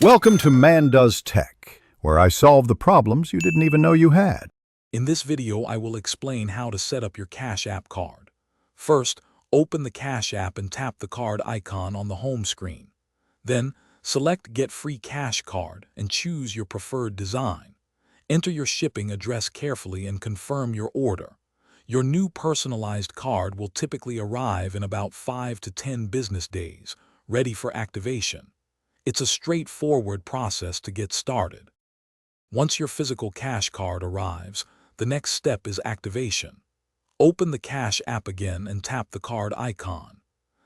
Welcome to Man Does Tech, where I solve the problems you didn't even know you had. In this video, I will explain how to set up your Cash App card. First, open the Cash App and tap the card icon on the home screen. Then, select Get Free Cash Card and choose your preferred design. Enter your shipping address carefully and confirm your order. Your new personalized card will typically arrive in about 5 to 10 business days, ready for activation. It's a straightforward process to get started. Once your physical cash card arrives, the next step is activation. Open the Cash App again and tap the card icon.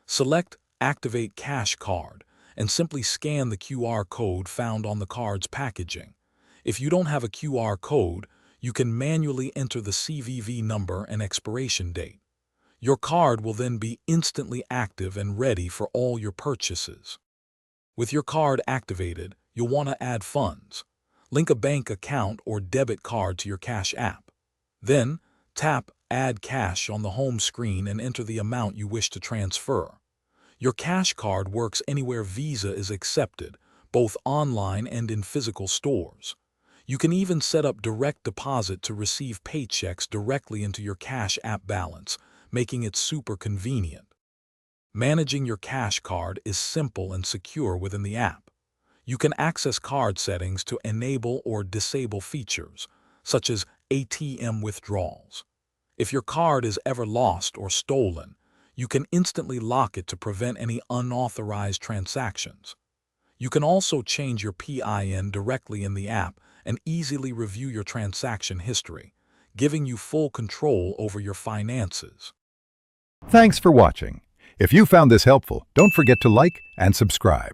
Select Activate Cash Card and simply scan the QR code found on the card's packaging. If you don't have a QR code, you can manually enter the CVV number and expiration date. Your card will then be instantly active and ready for all your purchases. With your card activated, you'll want to add funds. Link a bank account or debit card to your Cash App. Then, tap Add Cash on the home screen and enter the amount you wish to transfer. Your Cash Card works anywhere Visa is accepted, both online and in physical stores. You can even set up direct deposit to receive paychecks directly into your Cash App balance, making it super convenient. Managing your Cash Card is simple and secure within the app. You can access card settings to enable or disable features, such as ATM withdrawals. If your card is ever lost or stolen, you can instantly lock it to prevent any unauthorized transactions. You can also change your PIN directly in the app and easily review your transaction history, giving you full control over your finances. Thanks for watching. If you found this helpful, don't forget to like and subscribe.